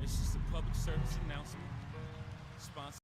This is a public service announcement. Sponsored.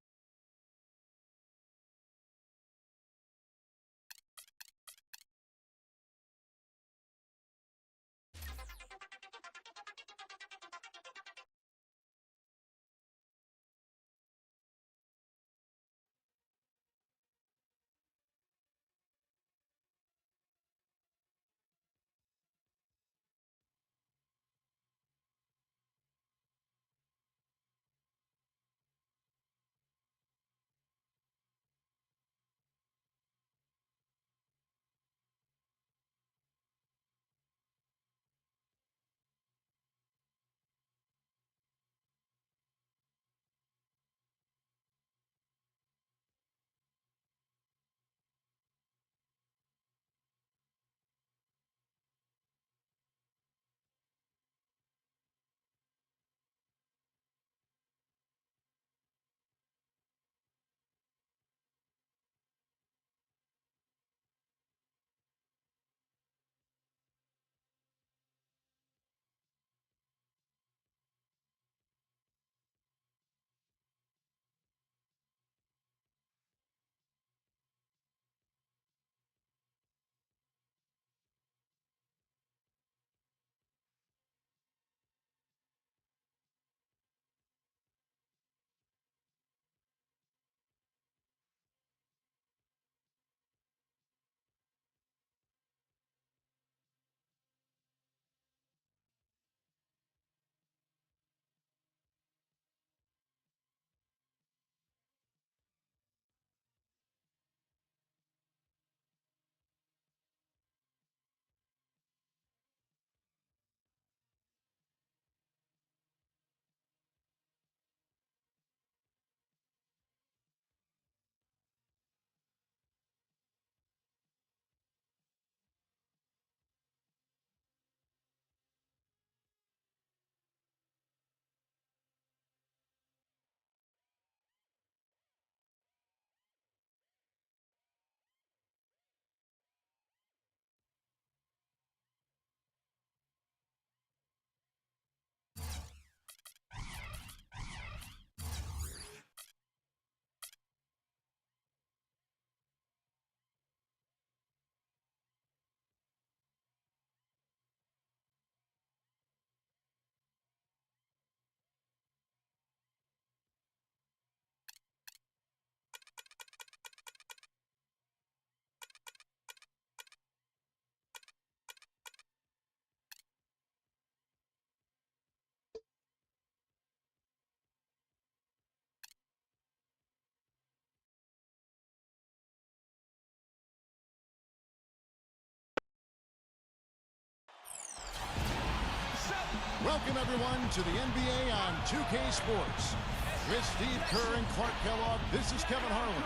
Welcome, everyone, to the NBA on 2K Sports. With Steve Kerr and Clark Kellogg, this is Kevin Harlan.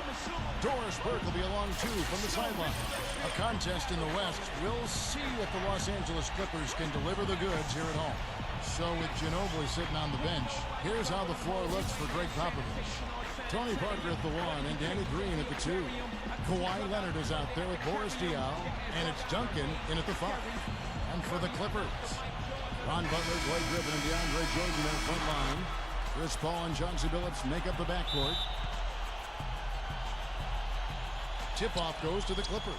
Doris Burke will be along, too, from the sideline. A contest in the West. We'll see if the Los Angeles Clippers can deliver the goods here at home. So with Ginobili sitting on the bench, here's how the floor looks for Greg Popovich. Tony Parker at the 1 and Danny Green at the 2. Kawhi Leonard is out there with Boris Diaw, and it's Duncan in at the 5. And for the Clippers, Ron Butler, Blake Griffin, and DeAndre Jordan in the front line. Chris Paul and Chauncey Billups make up the backcourt. Tip-off goes to the Clippers.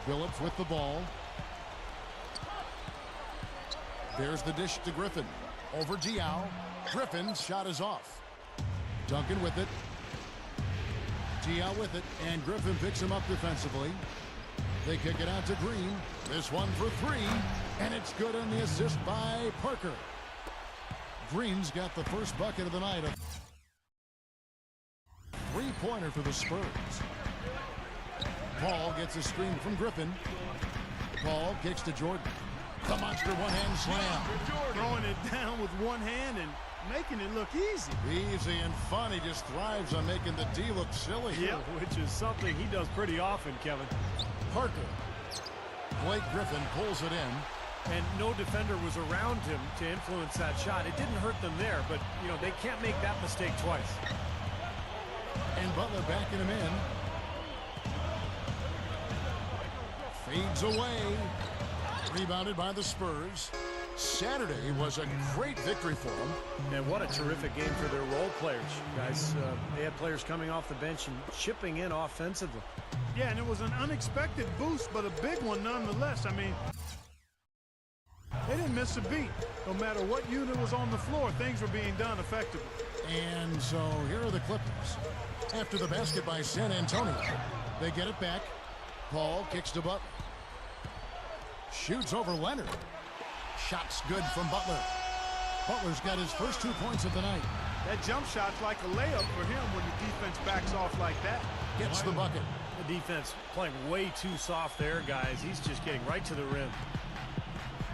Billups with the ball. There's the dish to Griffin. Over Diaw. Griffin's shot is off. Duncan with it. T.L. with it, and Griffin picks him up defensively. They kick it out to Green. This one for three, and it's good on the assist by Parker. Green's got the first bucket of the night. A three-pointer for the Spurs. Paul gets a screen from Griffin. Paul kicks to Jordan. The monster one-hand slam. Throwing it down with one hand and making it look easy. Easy and fun. He just thrives on making the D look silly. Yeah, which is something he does pretty often, Kevin. Parker. Blake Griffin pulls it in. And no defender was around him to influence that shot. It didn't hurt them there, but, you know, they can't make that mistake twice. And Butler backing him in. Fades away. Rebounded by the Spurs. Saturday was a great victory for them. And what a terrific game for their role players, guys. They had players coming off the bench and chipping in offensively. Yeah, and it was an unexpected boost, but a big one nonetheless. I mean, they didn't miss a beat. No matter what unit was on the floor, things were being done effectively. And so here are the Clippers. After the basket by San Antonio, they get it back. Paul kicks to Butler. Shoots over Leonard. Shot's good from Butler. Butler's got his first 2 points of the night. That jump shot's like a layup for him when the defense backs off like that. Gets the bucket. The defense playing way too soft there, guys. He's just getting right to the rim.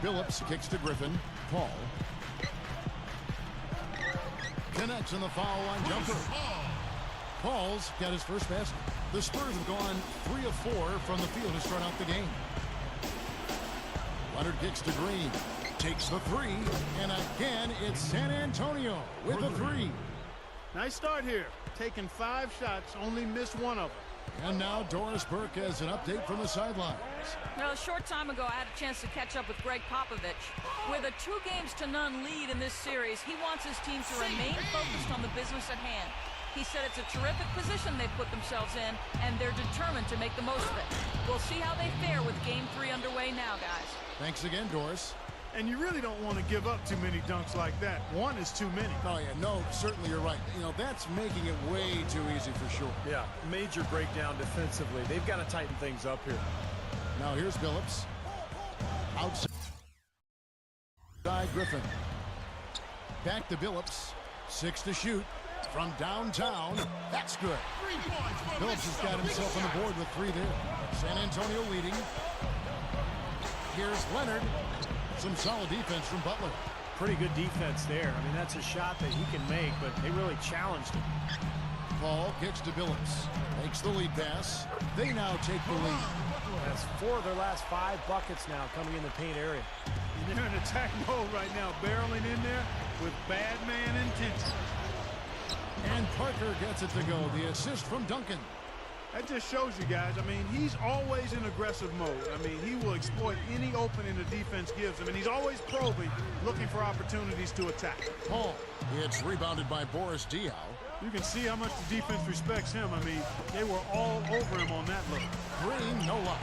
Billups kicks to Griffin. Paul connects in the foul line jumper. Paul's got his first basket. The Spurs have gone 3 of 4 from the field to start out the game. Leonard kicks to Green. Takes the three. And again, it's San Antonio with the three. Nice start here. Taking 5 shots, only missed one of them. And now Doris Burke has an update from the sidelines. Now, a short time ago, I had a chance to catch up with Greg Popovich. With a 2-0 lead in this series, he wants his team to remain focused on the business at hand. He said it's a terrific position they've put themselves in, and they're determined to make the most of it. We'll see how they fare with Game 3 underway now, guys. Thanks again, Doris. And you really don't want to give up too many dunks like that. One is too many. Oh, yeah, no, certainly you're right. You know, that's making it way too easy for sure. Yeah, major breakdown defensively. They've got to tighten things up here. Now here's Billups. Outside Griffin. Back to Billups. 6 to shoot. From downtown. That's good. Billups has got himself on the board with 3 there. San Antonio leading. Here's Leonard. Some solid defense from Butler. Pretty good defense there. I mean, that's a shot that he can make, but they really challenged him. Paul kicks to Billups. Makes the lead pass. They now take the lead. That's 4 of their last 5 buckets now coming in the paint area. And they're in attack mode right now, barreling in there with bad man intention. And Parker gets it to go. The assist from Duncan. That just shows you guys, I mean, he's always in aggressive mode. I mean, he will exploit any opening the defense gives him, and he's always probing, looking for opportunities to attack. Paul, it's rebounded by Boris Diaw. You can see how much the defense respects him. I mean, they were all over him on that look. Green, no luck.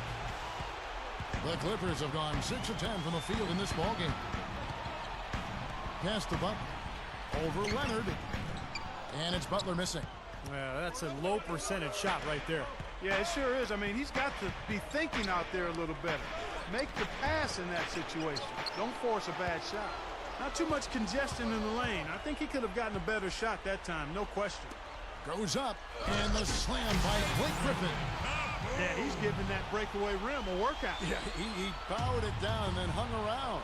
The Clippers have gone 6 of 10 from the field in this ballgame. Pass to Butler. Over Leonard. And it's Butler missing. Yeah, that's a low percentage shot right there. Yeah, it sure is. I mean, he's got to be thinking out there a little better. Make the pass in that situation. Don't force a bad shot. Not too much congestion in the lane. I think he could have gotten a better shot that time, no question. Goes up, and the slam by Blake Griffin. Yeah, he's giving that breakaway rim a workout. Yeah, he powered it down and then hung around.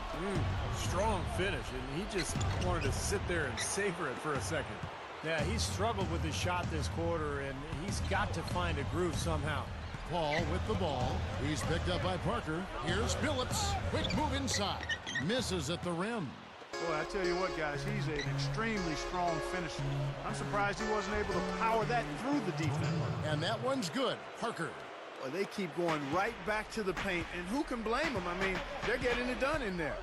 Strong finish, and he just wanted to sit there and savor it for a second. Yeah, he's struggled with his shot this quarter, and he's got to find a groove somehow. Paul with the ball. He's picked up by Parker. Here's Billups. Quick move inside. Misses at the rim. Boy, I tell you what, guys, he's an extremely strong finisher. I'm surprised he wasn't able to power that through the defense. And that one's good. Parker. Well, they keep going right back to the paint, and who can blame them? I mean, they're getting it done in there.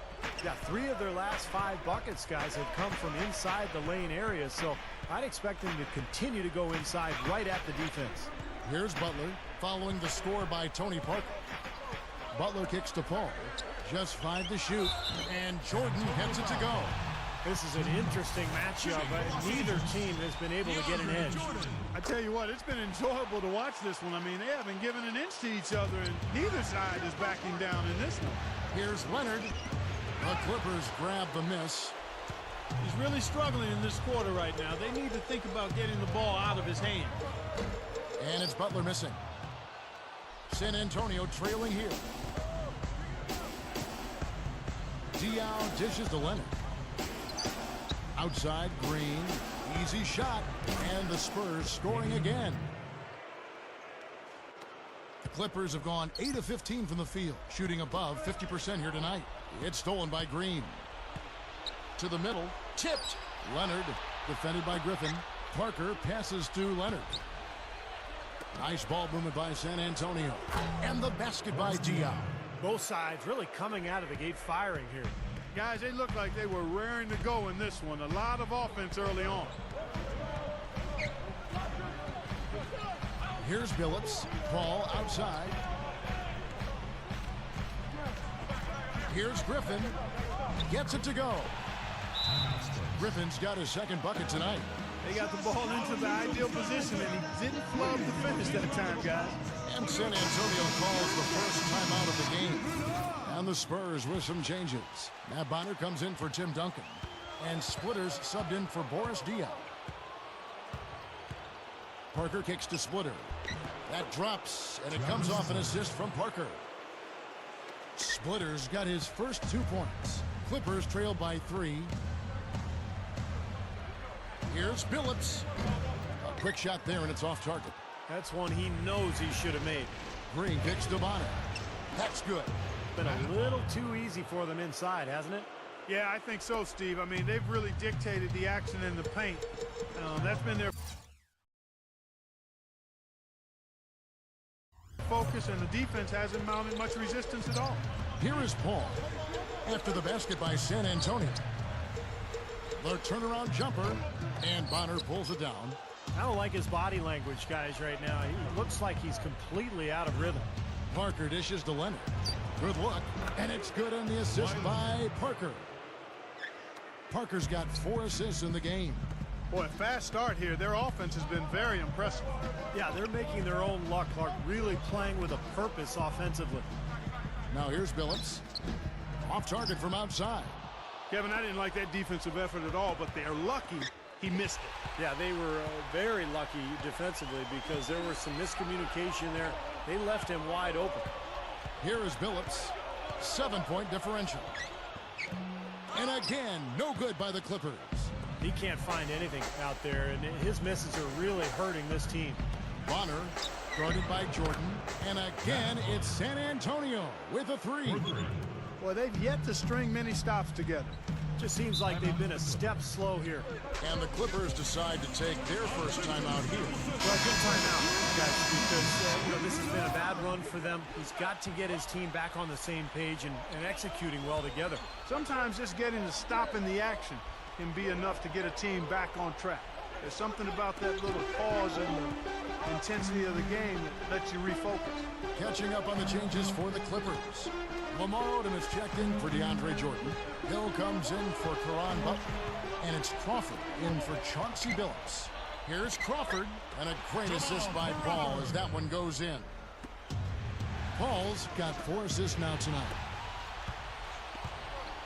Yeah, 3 of their last 5 buckets, guys, have come from inside the lane area, so I'd expect them to continue to go inside right at the defense. Here's Butler, following the score by Tony Parker. Butler kicks to Paul. Just 5 to shoot, and Jordan gets it to go. This is an interesting matchup. Neither team has been able to get an edge. I tell you what, it's been enjoyable to watch this one. I mean, they haven't given an inch to each other, and neither side is backing down in this one. Here's Leonard. The Clippers grab the miss. He's really struggling in this quarter right now. They need to think about getting the ball out of his hand. And it's Butler missing. San Antonio trailing here. Diaw dishes to Leonard. Outside, Green. Easy shot. And the Spurs scoring again. The Clippers have gone 8 of 15 from the field, shooting above 50% here tonight. It's stolen by Green. To the middle. Tipped. Leonard, defended by Griffin. Parker passes to Leonard. Nice ball movement by San Antonio. And the basket by Diaw. Both sides really coming out of the gate firing here. Guys, they look like they were raring to go in this one. A lot of offense early on. Here's Billups. Ball outside. Here's Griffin. Gets it to go. Griffin's got his second bucket tonight. They got the ball into the ideal position, and he didn't flub the finish that time, guys. And San Antonio calls the first timeout of the game. And the Spurs with some changes. Matt Bonner comes in for Tim Duncan. And Splitters subbed in for Boris Diaw. Parker kicks to Splitter. That drops, and it comes off an assist from Parker. Splitters got his first 2 points. Clippers trail by 3. Here's Billups. A quick shot there, and it's off target. That's one he knows he should have made. Green kicks to Bonner. That's good. Been a little too easy for them inside, hasn't it? Yeah, I think so, Steve. I mean, they've really dictated the action in the paint. That's been their focus, and the defense hasn't mounted much resistance at all. Here is Paul after the basket by San Antonio. The turnaround jumper, and Bonner pulls it down. I don't like his body language, guys, right now. He looks like he's completely out of rhythm. Parker dishes to Leonard. Good look, and it's good on the assist by Parker. Parker's got 4 assists in the game. Boy, fast start here. Their offense has been very impressive. Yeah, they're making their own luck, Clark, really playing with a purpose offensively. Now here's Billups. Off target from outside. Kevin, I didn't like that defensive effort at all, but they're lucky he missed it. Yeah, they were very lucky defensively because there was some miscommunication there. They left him wide open. Here is Billups. 7-point differential. And again, no good by the Clippers. He can't find anything out there, and his misses are really hurting this team. Bonner, guarded by Jordan. And again, it's San Antonio with a 3. Well, they've yet to string many stops together. Just seems like they've been a step slow here. And the Clippers decide to take their first timeout here. Well, good timeout, guys, because this has been a bad run for them. He's got to get his team back on the same page and executing well together. Sometimes just getting to stop in the action can be enough to get a team back on track. There's something about that little pause in the intensity of the game that lets you refocus. Catching up on the changes for the Clippers. Lamar Odom is checked in for DeAndre Jordan. Hill comes in for Caron Butler. And it's Crawford in for Chauncey Billups. Here's Crawford, and a great assist by Paul as that one goes in. Paul's got 4 assists now tonight.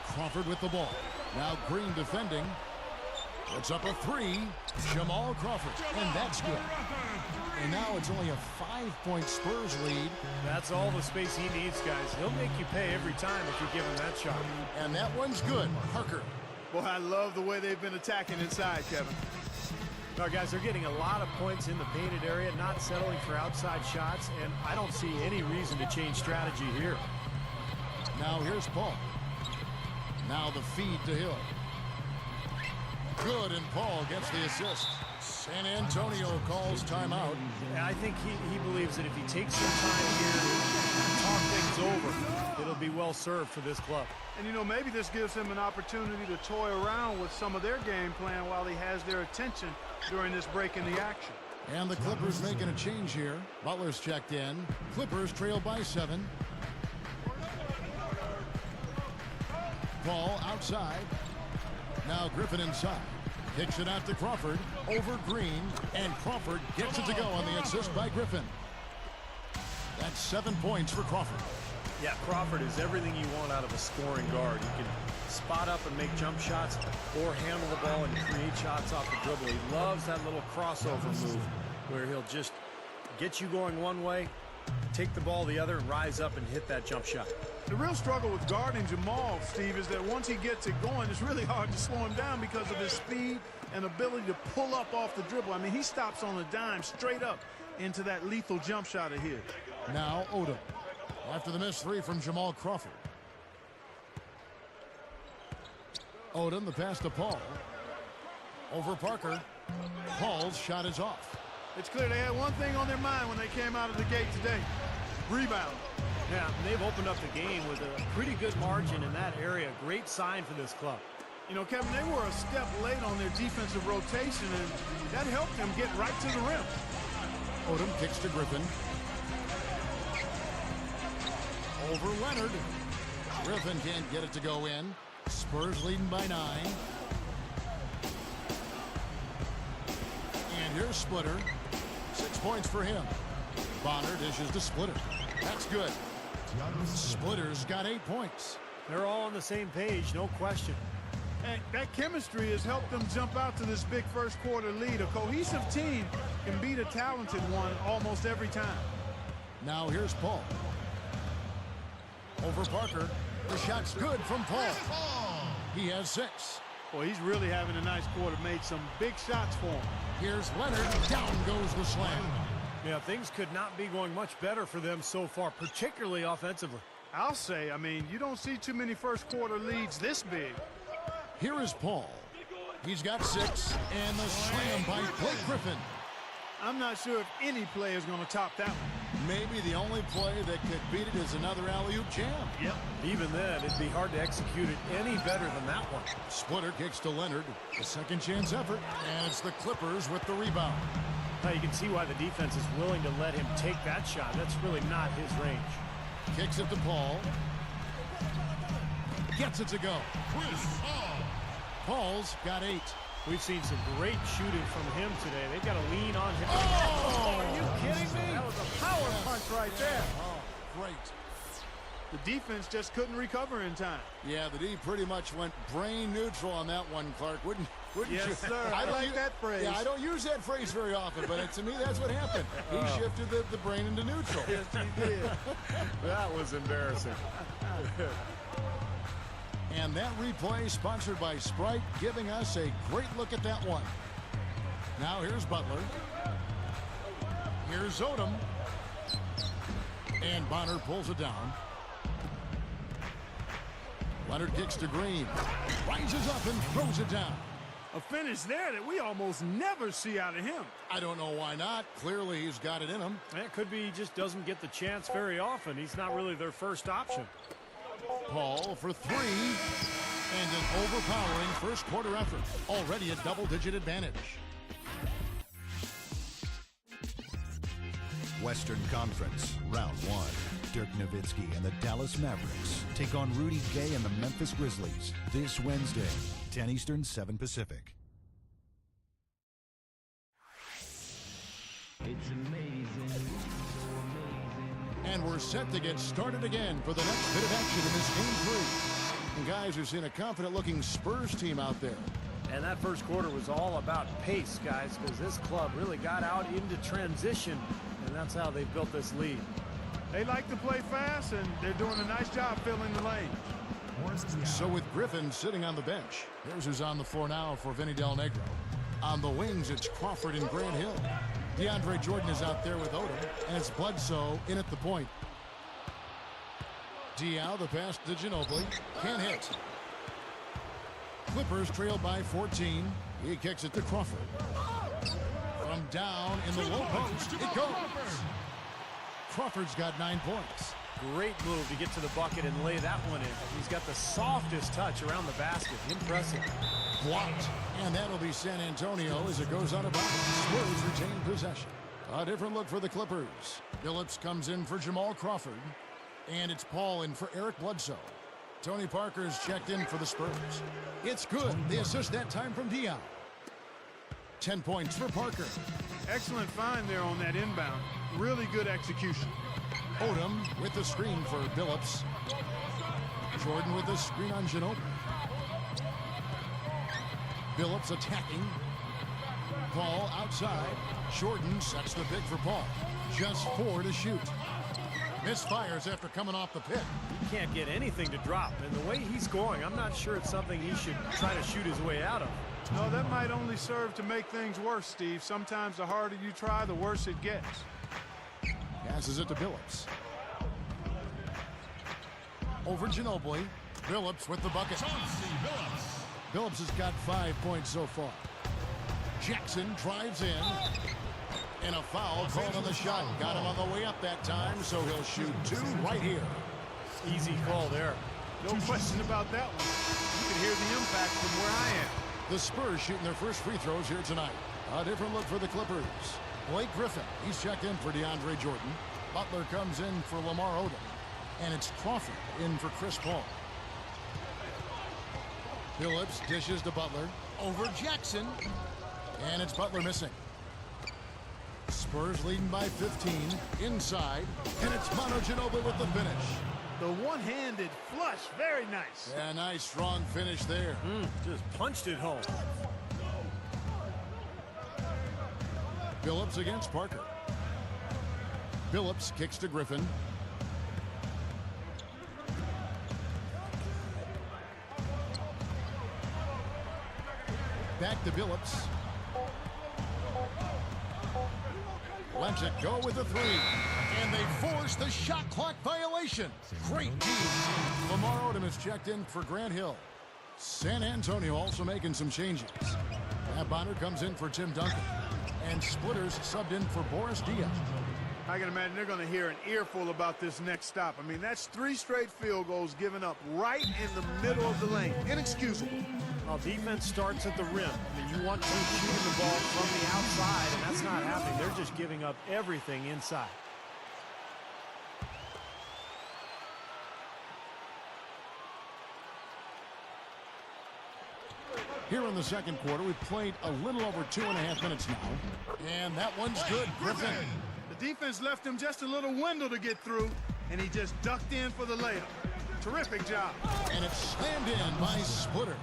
Crawford with the ball. Now Green defending. It's up a 3. Jamal Crawford, and that's good. And now it's only a 5-point Spurs lead. That's all the space he needs, guys. He'll make you pay every time if you give him that shot. And that one's good. Parker. Boy, I love the way they've been attacking inside, Kevin. Now, guys, they're getting a lot of points in the painted area, not settling for outside shots, and I don't see any reason to change strategy here. Now here's Paul. Now the feed to Hill. Good, and Paul gets the assist. San Antonio calls timeout. And I think he believes that if he takes some time here to talk things over, it'll be well served for this club. And, maybe this gives him an opportunity to toy around with some of their game plan while he has their attention during this break in the action. And the Clippers making a change here. Butler's checked in. Clippers trail by 7. Ball outside. Now Griffin inside. Kicks it out to Crawford. Over Green. And Crawford gets it to go on the assist by Griffin. That's 7 points for Crawford. Yeah, Crawford is everything you want out of a scoring guard. He can spot up and make jump shots or handle the ball and create shots off the dribble. He loves that little crossover move where he'll just get you going one way, take the ball the other, and rise up and hit that jump shot. The real struggle with guarding Jamal, Steve, is that once he gets it going, it's really hard to slow him down because of his speed and ability to pull up off the dribble. I mean, he stops on a dime straight up into that lethal jump shot of his. Now Odom. After the missed three from Jamal Crawford. Odom, the pass to Paul. Over Parker. Paul's shot is off. It's clear they had one thing on their mind when they came out of the gate today. Rebound. Yeah, they've opened up the game with a pretty good margin in that area. Great sign for this club. You know, Kevin, they were a step late on their defensive rotation, and that helped them get right to the rim. Odom kicks to Griffin. Over Leonard. Griffin can't get it to go in. Spurs leading by 9. And here's Splitter. 6 points for him. Bonner dishes to Splitter. That's good. Splitter's got 8 points. They're all on the same page, no question. And that chemistry has helped them jump out to this big first quarter lead. A cohesive team can beat a talented one almost every time. Now here's Paul. Over Parker. The shot's good from Paul. He has 6. Boy, he's really having a nice quarter. Made some big shots for him. Here's Leonard. Down goes the slam. Yeah, things could not be going much better for them so far, particularly offensively. I'll say, I mean, you don't see too many first quarter leads this big. Here is Paul. He's got 6. And the slam by Blake Griffin. I'm not sure if any play is going to top that one. Maybe the only play that could beat it is another alley-oop jam. Yep. Even then, it'd be hard to execute it any better than that one. Splitter kicks to Leonard. A second chance effort. And it's the Clippers with the rebound. Now you can see why the defense is willing to let him take that shot. That's really not his range. Kicks it to Paul. Gets it to go. Paul's got 8. We've seen some great shooting from him today. They've got to lean on him. Oh! Are you kidding me? That was a power punch right there. Oh, great. The defense just couldn't recover in time. Yeah, the D pretty much went brain neutral on that one, Clark. Wouldn't Yes, you? sir. I like that phrase. Yeah, I don't use that phrase very often, but to me, that's what happened. He shifted the brain into neutral. Yes, he did. That was embarrassing. And that replay sponsored by Sprite, giving us a great look at that one. Now here's Butler. Here's Odom. And Bonner pulls it down. Leonard kicks to Green. Rises up and throws it down. A finish there that we almost never see out of him. I don't know why not. Clearly he's got it in him. It could be he just doesn't get the chance very often. He's not really their first option. Paul for 3. And an overpowering first quarter effort. Already a double-digit advantage. Western Conference, Round 1. Dirk Nowitzki and the Dallas Mavericks take on Rudy Gay and the Memphis Grizzlies this Wednesday, 10 Eastern, 7 Pacific. It's amazing, so amazing. And we're set to get started again for the next bit of action in this Game 3. And guys, we've seen a confident-looking Spurs team out there. And that first quarter was all about pace, guys, because this club really got out into transition, and that's how they built this lead. They like to play fast, and they're doing a nice job filling the lanes. So with Griffin sitting on the bench, here's who's on the floor now for Vinny Del Negro. On the wings, it's Crawford and Grant Hill. DeAndre Jordan is out there with Odom, and it's Bledsoe in at the point. Diaw, the pass to Ginobili, can't hit. Clippers trailed by 14. He kicks it to Crawford. From down in the low post, it goes. Crawford's got 9 points. Great move to get to the bucket and lay that one in. He's got the softest touch around the basket. Impressive. Blocked. And that'll be San Antonio as it goes out of bounds. Spurs retain possession. A different look for the Clippers. Phillips comes in for Jamal Crawford. And it's Paul in for Eric Bledsoe. Tony Parker's checked in for the Spurs. It's good. The assist that time from Dion. 10 points for Parker. Excellent find there on that inbound. Really good execution. Odom with the screen for Billups. Jordan with the screen on Ginobili. Billups attacking. Paul outside. Jordan sets the pick for Paul. Just 4 to shoot. Misfires after coming off the pick. He can't get anything to drop, and the way he's scoring, I'm not sure it's something he should try to shoot his way out of. No, that might only serve to make things worse, Steve. Sometimes the harder you try, the worse it gets. Passes it to Billups. Over Ginobili. Billups with the bucket. Billups has got 5 points so far. Jackson drives in. And a foul called on the shot. Got him on the way up that time, so he'll shoot 2 right here. Easy call there. No question about that one. You can hear the impact from where I am. The Spurs shooting their first free throws here tonight. A different look for the Clippers. Blake Griffin, he's checked in for DeAndre Jordan. Butler comes in for Lamar Odom. And it's Crawford in for Chris Paul. Billups dishes to Butler. Over Jackson. And it's Butler missing. Spurs leading by 15. Inside. And it's Manu Ginobili with the finish. The one-handed flush. Very nice. Yeah, nice strong finish there. Just punched it home. Billups against Parker. Billups kicks to Griffin. Back to Billups. Lets it go with a 3. And they force the shot clock violation. Great D. Lamar Odom is checked in for Grant Hill. San Antonio also making some changes. Matt Bonner comes in for Tim Duncan. And Splitters subbed in for Boris Diaw. I can imagine they're going to hear an earful about this next stop. I mean, that's 3 straight field goals given up right in the middle of the lane. Inexcusable. Well, defense starts at the rim. I mean, you want teams shooting the ball from the outside, and that's not happening. They're just giving up everything inside. Here in the second quarter, we've played a little over 2.5 minutes now. And that one's good. Griffin. The defense left him just a little window to get through, and he just ducked in for the layup. Terrific job. And it's slammed in by Splitter.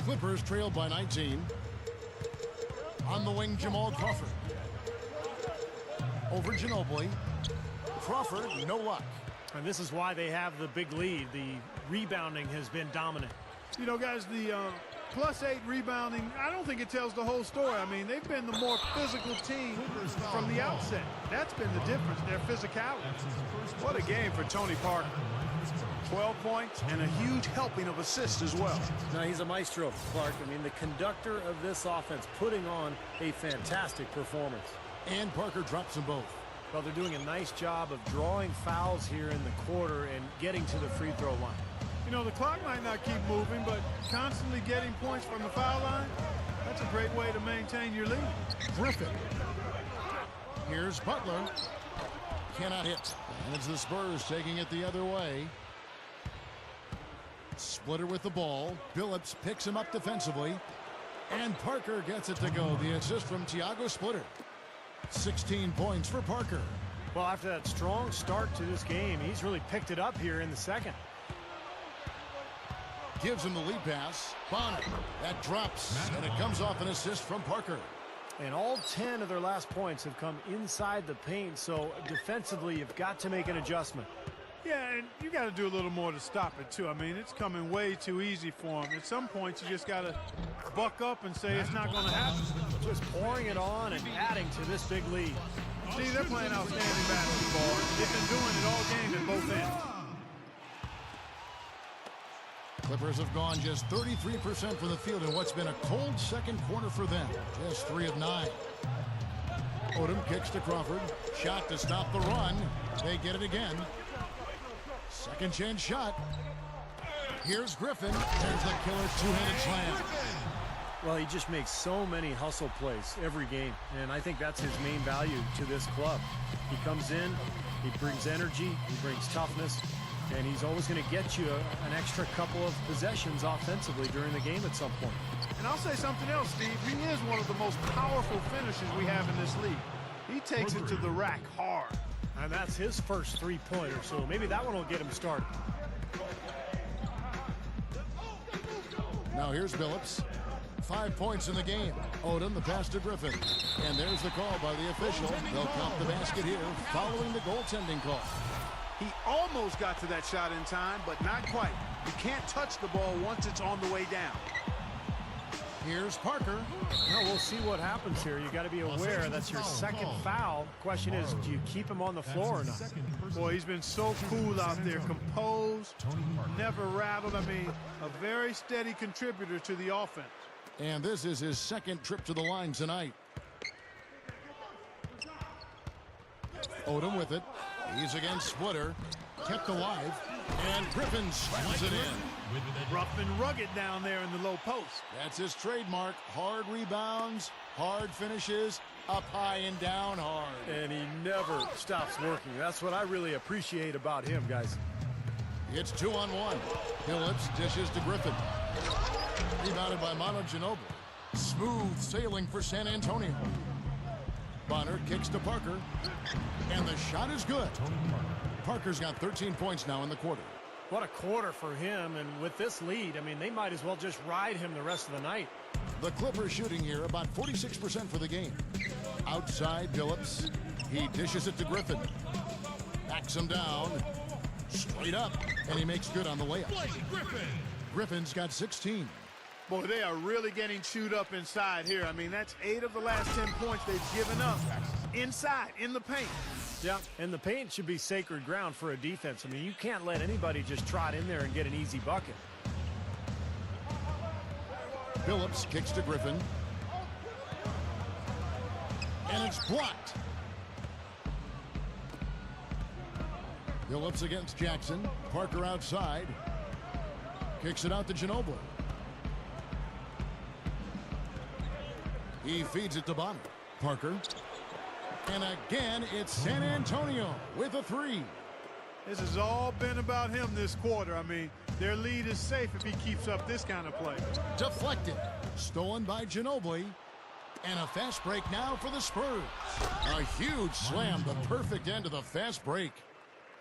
Clippers trailed by 19. On the wing, Jamal Crawford. Over Ginobili. Crawford, no luck. And this is why they have the big lead. The rebounding has been dominant. You know, guys, the +8 rebounding, I don't think it tells the whole story. I mean, they've been the more physical team from the outset. That's been the difference, their physicality. What a game for Tony Parker. 12 points and a huge helping of assists as well. Now, he's a maestro, Clark. I mean, the conductor of this offense, putting on a fantastic performance. And Parker drops them both. Well, they're doing a nice job of drawing fouls here in the quarter and getting to the free throw line. You know, the clock might not keep moving, but constantly getting points from the foul line, that's a great way to maintain your lead. Griffin. Here's Butler. Cannot hit. And it's the Spurs taking it the other way. Splitter with the ball. Billups picks him up defensively. And Parker gets it to go. The assist from Thiago Splitter. 16 points for Parker. Well, after that strong start to this game, he's really picked it up here in the second. Gives him the lead pass. Bonner. That drops. And it comes off an assist from Parker. And all 10 of their last points have come inside the paint, so defensively you've got to make an adjustment. Yeah, and you got to do a little more to stop it, too. I mean, it's coming way too easy for him. At some points, you just got to buck up and say it's not going to happen. Just pouring it on and adding to this big lead. See, they're playing outstanding basketball. They've been doing it all game at both ends. Clippers have gone just 33% from the field in what's been a cold second quarter for them. Just 3 of 9. Odom kicks to Crawford. Shot to stop the run. They get it again. Second chance shot. Here's Griffin. There's the killer two-handed slam. Well, he just makes so many hustle plays every game, and I think that's his main value to this club. He comes in, he brings energy, he brings toughness, and he's always going to get you an extra couple of possessions offensively during the game at some point. And I'll say something else, Steve. He is one of the most powerful finishers we have in this league. He takes it to the rack hard. And that's his first three-pointer, so maybe that one will get him started. Now here's Billups. 5 points in the game. Odom, the pass to Griffin. And there's the call by the official. They'll count the basket here following the goaltending call. He almost got to that shot in time, but not quite. You can't touch the ball once it's on the way down. Here's Parker. Well, we'll see what happens here. You got to be aware that's your second foul. Question is, do you keep him on the floor or not? Boy, he's been so cool out there, composed, never rattled. I mean, a very steady contributor to the offense. And this is his second trip to the line tonight. Odom with it. He's against Splitter. Kept alive. And Griffin slams it in. Rough and rugged down there in the low post. That's his trademark. Hard rebounds, hard finishes, up high and down hard. And he never stops working. That's what I really appreciate about him, guys. It's 2-on-1. Billups dishes to Griffin. Rebounded by Manu Ginobili. Smooth sailing for San Antonio. Bonner kicks to Parker. And the shot is good. Parker's got 13 points now in the quarter. What a quarter for him, and with this lead, I mean, they might as well just ride him the rest of the night. The Clippers shooting here about 46% for the game. Outside Billups. He dishes it to Griffin. Backs him down. Straight up. And he makes good on the layup. Griffin's got 16. Boy, they are really getting chewed up inside here. I mean, that's 8 of the last 10 points they've given up inside, in the paint. Yeah, and the paint should be sacred ground for a defense. I mean, you can't let anybody just trot in there and get an easy bucket. Billups kicks to Griffin. And it's blocked. Billups against Jackson. Parker outside. Kicks it out to Ginobili. He feeds it to Bonner. Parker. And again, it's San Antonio with a three. This has all been about him this quarter. I mean, their lead is safe if he keeps up this kind of play. Deflected. Stolen by Ginobili. And a fast break now for the Spurs. A huge slam, the perfect end of the fast break.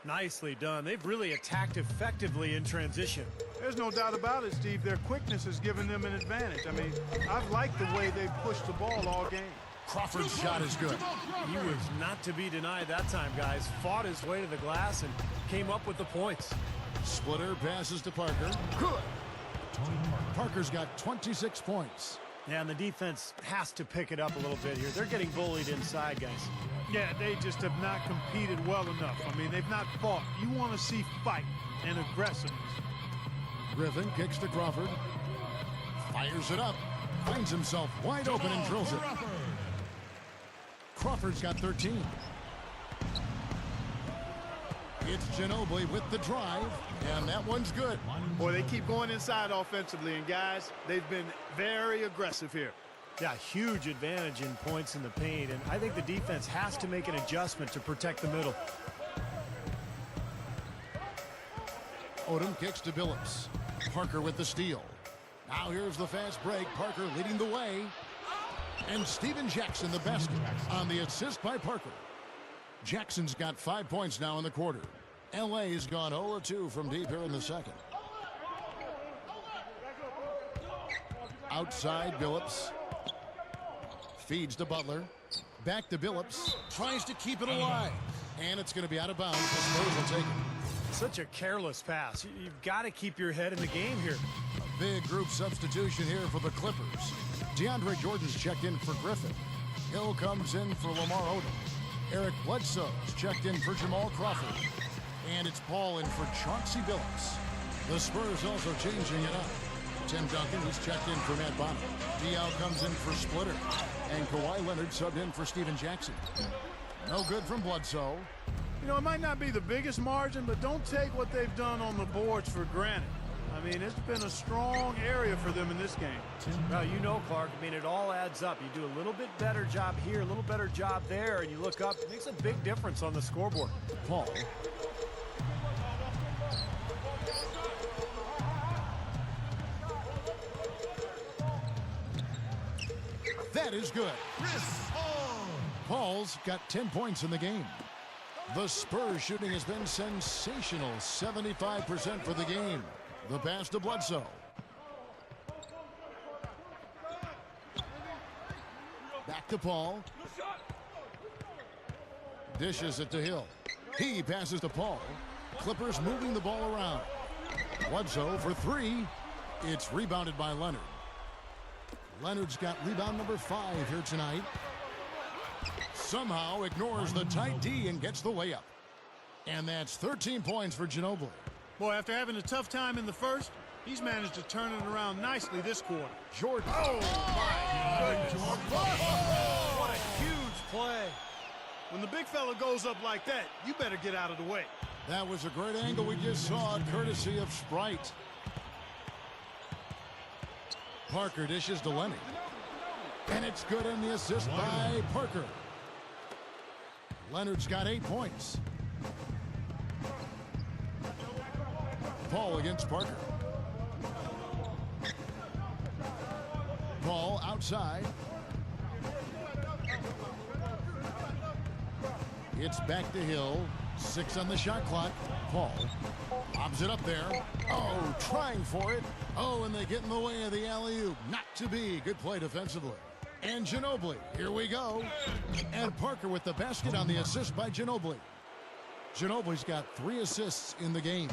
Nicely done. They've really attacked effectively in transition. There's no doubt about it, Steve. Their quickness has given them an advantage. I mean, I've liked the way they've pushed the ball all game. Crawford's shot is good. He was not to be denied that time, guys. Fought his way to the glass and came up with the points. Splitter passes to Parker. Good. Parker's got 26 points. Yeah, and the defense has to pick it up a little bit here. They're getting bullied inside, guys. Yeah, they just have not competed well enough. I mean, they've not fought. You want to see fight and aggressiveness. Griffin kicks to Crawford. Fires it up. Finds himself wide open and drills it. Crawford's got 13. It's Ginobili with the drive, and that one's good. Boy, they keep going inside offensively, and guys, they've been very aggressive here. Yeah, huge advantage in points in the paint, and I think the defense has to make an adjustment to protect the middle. Odom kicks to Billups. Parker with the steal. Now here's the fast break. Parker leading the way. And Steven Jackson the basket on the assist by Parker. Jackson's got 5 points now in the quarter. LA's gone 0-2 from deep here in the second. Outside Billups. Feeds to Butler. Back to Billups. Tries to keep it alive. And it's going to be out of bounds. The Spurs will take it. Such a careless pass. You've got to keep your head in the game here. Big group substitution here for the Clippers. DeAndre Jordan's checked in for Griffin. Hill comes in for Lamar Odom. Eric Bledsoe's checked in for Jamal Crawford. And it's Paul in for Chauncey Billups. The Spurs also changing it up. Tim Duncan is checked in for Matt Bonner. Diaw comes in for Splitter. And Kawhi Leonard subbed in for Steven Jackson. No good from Bledsoe. You know, it might not be the biggest margin, but don't take what they've done on the boards for granted. I I mean, it's been a strong area for them in this game. Well, you know, Clark, I mean, it all adds up. You do a little bit better job here, a little better job there, and you look up, it makes a big difference on the scoreboard. Paul. That is good. Paul's got 10 points in the game. The Spurs shooting has been sensational. 75% for the game. The pass to Bledsoe. Back to Paul. Dishes it to Hill. He passes to Paul. Clippers moving the ball around. Bledsoe for three. It's rebounded by Leonard. Leonard's got rebound number 5 here tonight. Somehow ignores the tight D and gets the layup. And that's 13 points for Ginobili. Boy, after having a tough time in the first, he's managed to turn it around nicely this quarter. Jordan. Oh, my goodness. What a huge play. When the big fella goes up like that, you better get out of the way. That was a great angle we just saw, courtesy of Sprite. Parker dishes to Leonard. And it's good on the assist by Parker. Leonard's got 8 points. Paul against Parker. Paul outside. It's back to Hill. 6 on the shot clock. Paul lobs it up there. Oh, trying for it. Oh, and they get in the way of the alley-oop. Not to be. Good play defensively. And Ginobili, here we go. And Parker with the basket on the assist by Ginobili. Ginobili's got 3 assists in the game.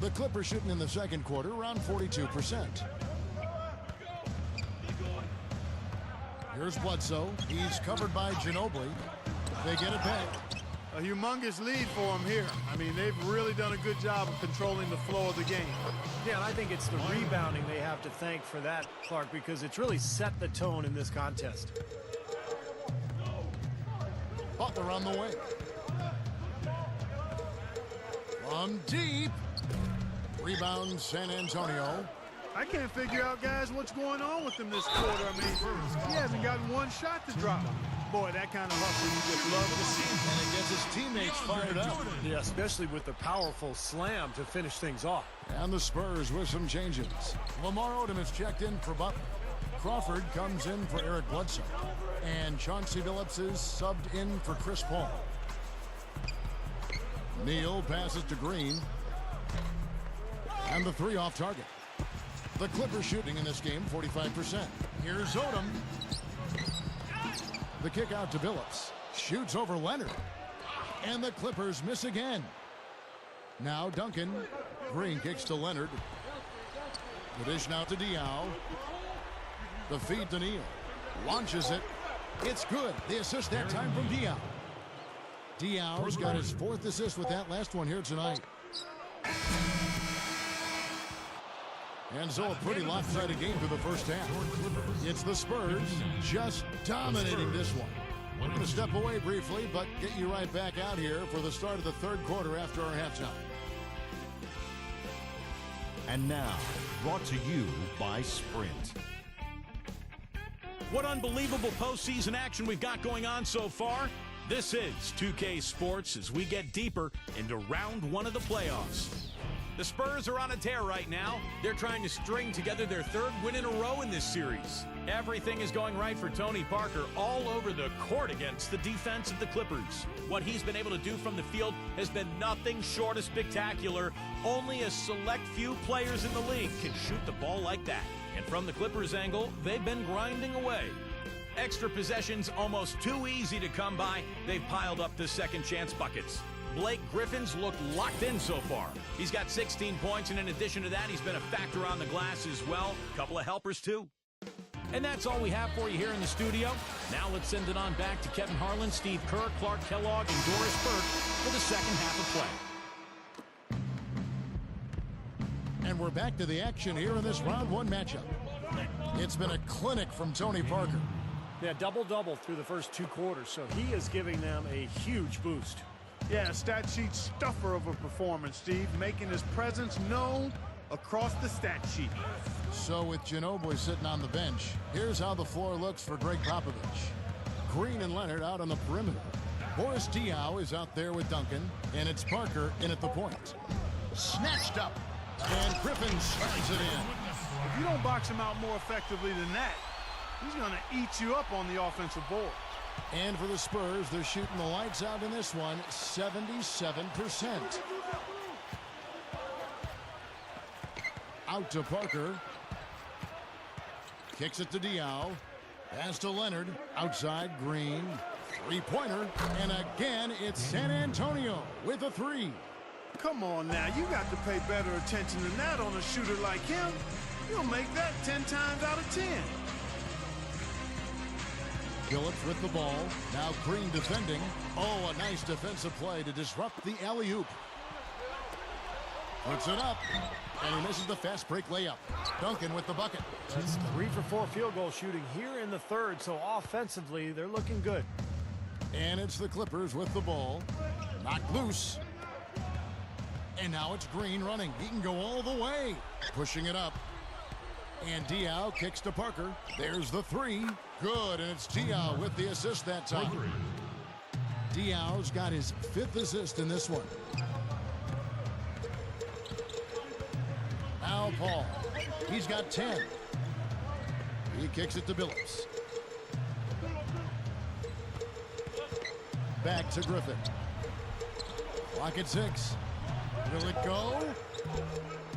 The Clippers shooting in the second quarter around 42%. Here's Bledsoe. He's covered by Ginobili. They get it back. A humongous lead for him here. I mean, they've really done a good job of controlling the flow of the game. Yeah, and I think it's the rebounding they have to thank for that, Clark, because it's really set the tone in this contest. Butler on the way. From deep. Rebound San Antonio. I can't figure out, guys, what's going on with him this quarter. I mean, he hasn't gotten one shot to drop. Boy, that kind of hustle you just love to see. And it gets his teammates fired up. Yeah, especially with the powerful slam to finish things off. And the Spurs with some changes. Lamar Odom is checked in for Butler. Crawford comes in for Eric Bledsoe. And Chauncey Billups is subbed in for Chris Paul. Neal passes to Green. And the 3 off target. The Clippers shooting in this game 45%. Here's Odom. The kick out to Billups. Shoots over Leonard. And the Clippers miss again. Now Duncan. Green kicks to Leonard. The dish now to Diaw. The feed to Neal. Launches it. It's good. The assist that time from Diaw. Diaw's got his 4th assist with that last one here tonight. And so a pretty lopsided game through the first half. It's the Spurs just dominating this one. We're going to step away briefly, but get you right back out here for the start of the third quarter after our halftime. And now, brought to you by Sprint. What unbelievable postseason action we've got going on so far. This is 2K Sports as we get deeper into round 1 of the playoffs. The Spurs are on a tear right now. They're trying to string together their 3rd win in a row in this series. Everything is going right for Tony Parker all over the court against the defense of the Clippers. What he's been able to do from the field has been nothing short of spectacular. Only a select few players in the league can shoot the ball like that. And from the Clippers' angle, they've been grinding away. Extra possessions almost too easy to come by. They've piled up the second chance buckets. Blake Griffin's looked locked in so far. He's got 16 points, and in addition to that, he's been a factor on the glass as well. A couple of helpers, too. And that's all we have for you here in the studio. Now let's send it on back to Kevin Harlan, Steve Kerr, Clark Kellogg, and Doris Burke for the second half of play. And we're back to the action here in this round 1 matchup. It's been a clinic from Tony Parker. Yeah, double-double through the first 2 quarters, so he is giving them a huge boost. Yeah, stat sheet stuffer of a performance, Steve, making his presence known across the stat sheet. So with Ginobili sitting on the bench, here's how the floor looks for Greg Popovich. Green and Leonard out on the perimeter. Boris Diaw is out there with Duncan, and it's Parker in at the point. Snatched up, and Griffin slides it in. If you don't box him out more effectively than that, he's going to eat you up on the offensive board. And for the Spurs, they're shooting the lights out in this one, 77%. Out to Parker. Kicks it to Diaw. Pass to Leonard. Outside, Green. Three-pointer. And again, it's San Antonio with a three. Come on now, you got to pay better attention than that on a shooter like him. You'll make that 10 times out of 10. Phillips with the ball. Now Green defending. Oh, a nice defensive play to disrupt the alley-oop. Puts it up. And he misses the fast break layup. Duncan with the bucket. That's 3 for 4 field goal shooting here in the third, so offensively, they're looking good. And it's the Clippers with the ball. Knocked loose. And now it's Green running. He can go all the way. Pushing it up. And Diaw kicks to Parker. There's the three. Good, and it's Diaw with the assist that time. Diaw's got his 5th assist in this one. Now Paul. He's got 10. He kicks it to Billups. Back to Griffin. Clock at 6. Will it go?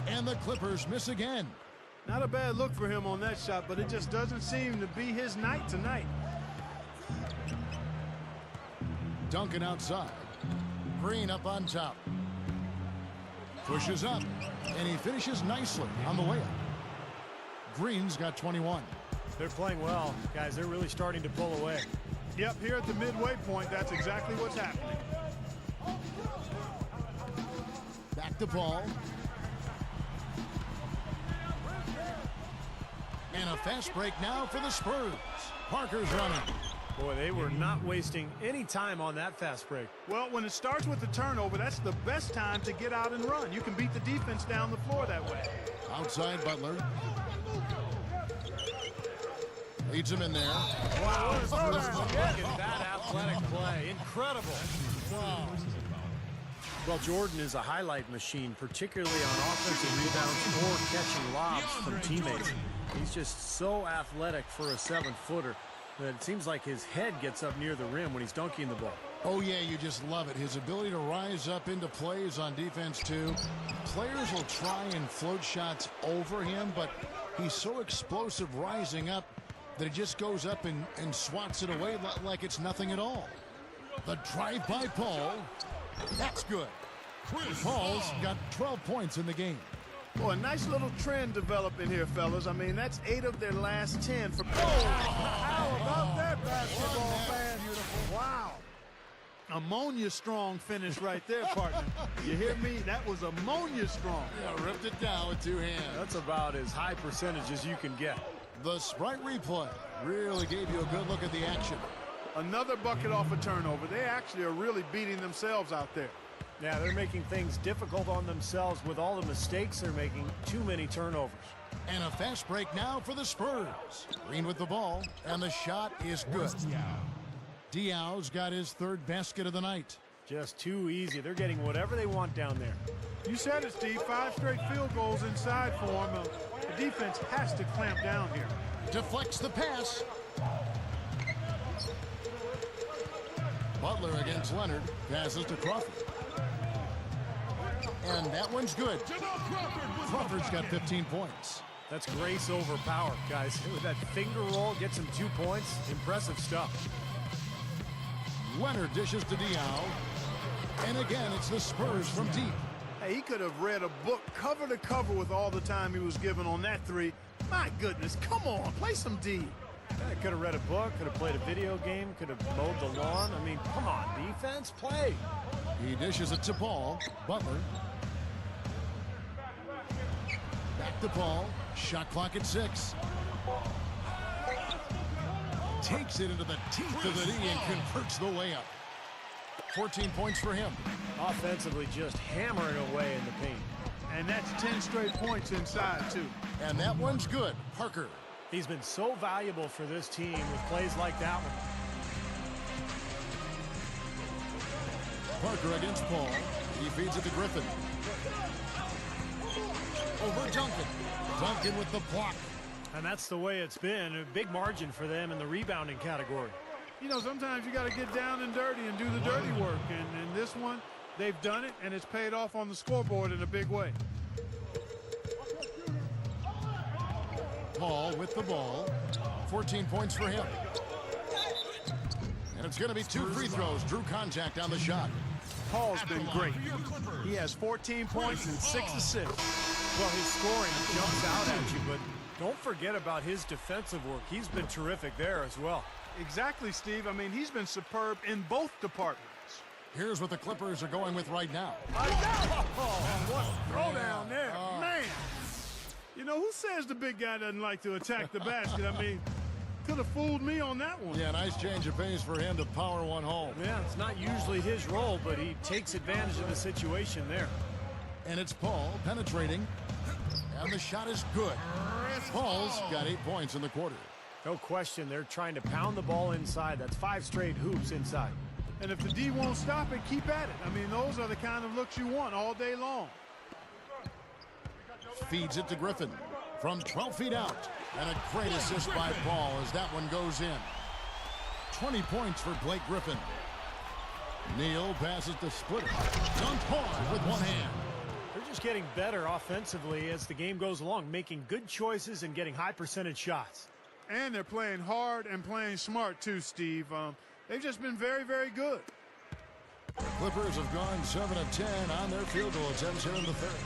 And the Clippers miss again. Not a bad look for him on that shot, but it just doesn't seem to be his night tonight. Duncan outside. Green up on top. Pushes up, and he finishes nicely on the layup. Green's got 21. They're playing well, guys. They're really starting to pull away. Yep, here at the midway point, that's exactly what's happening. Back to Paul. And a fast break now for the Spurs. Parker's running. Boy, they were not wasting any time on that fast break. Well, when it starts with the turnover, that's the best time to get out and run. You can beat the defense down the floor that way. Outside Butler. Leads him in there. Wow, look at that athletic play. Incredible. Wow. Well, Jordan is a highlight machine, particularly on offensive rebounds or catching lobs from teammates. He's just so athletic for a 7-footer that it seems like his head gets up near the rim when he's dunking the ball. Oh, yeah, you just love it. His ability to rise up into plays on defense, too. Players will try and float shots over him, but he's so explosive rising up that he just goes up and swats it away like it's nothing at all. The drive by Paul. That's good. Paul's got 12 points in the game. Boy, a nice little trend developing here, fellas. I mean, that's 8 of their last 10 for Paul. How about that, basketball fan? Wow. Ammonia strong finish right there, partner. You hear me? That was ammonia strong. Yeah, ripped it down with 2 hands. That's about as high percentage as you can get. The Sprite replay really gave you a good look at the action. Another bucket off a turnover. They actually are really beating themselves out there. Yeah, they're making things difficult on themselves with all the mistakes they're making. Too many turnovers. And a fast break now for the Spurs. Green with the ball, and the shot is good. Diaw's got his 3rd basket of the night. Just too easy. They're getting whatever they want down there. You said it, Steve. 5 straight field goals inside for him. The defense has to clamp down here. Deflects the pass. Butler against Leonard. Passes to Crawford. And that one's good. Crawford's got 15 points. That's grace over power, guys. With that finger roll, gets him 2 points. Impressive stuff. Leonard dishes to Diaw. And again, it's the Spurs from deep. Hey, he could have read a book cover to cover with all the time he was given on that 3. My goodness, come on, play some D. Yeah, could have read a book, could have played a video game, could have mowed the lawn. I mean, come on, defense, play. He dishes it to Paul. Butler. Back to Paul. Shot clock at 6. Takes it into the teeth of the knee and converts the layup. 14 points for him. Offensively, just hammering away in the paint. And that's 10 straight points inside, too. And that one's good. Parker. He's been so valuable for this team with plays like that one. Parker against Paul. He feeds it to Griffin. Over Duncan. Duncan with the block. And that's the way it's been. A big margin for them in the rebounding category. You know, sometimes you got to get down and dirty and do the dirty work. And in this one, they've done it, and it's paid off on the scoreboard in a big way. Paul with the ball. 14 points for him. And it's going to be 2 free throws. Drew contact on the shot. Paul's been great. He has 14 points and 6 assists. Well, his scoring jumps out at you, but don't forget about his defensive work. He's been terrific there as well. Exactly, Steve. I mean, he's been superb in both departments. Here's what the Clippers are going with right now. What a throwdown there. Man. You know, who says the big guy doesn't like to attack the basket? I mean, could have fooled me on that one. Yeah, nice change of pace for him to power one home. Yeah, it's not usually his role, but he takes advantage of the situation there. And it's Paul penetrating. And the shot is good. Paul's got 8 points in the quarter. No question, they're trying to pound the ball inside. That's 5 straight hoops inside. And if the D won't stop it, keep at it. I mean, those are the kind of looks you want all day long. Feeds it to Griffin from 12 feet out. And a great assist by Paul as that one goes in. 20 points for Blake Griffin. Neal passes to Splitter. Dunked hard with one hand. They're just getting better offensively as the game goes along, making good choices and getting high percentage shots. And they're playing hard and playing smart too, Steve. They've just been very, very good. The Clippers have gone 7 of 10 on their field goal attempts here in the third.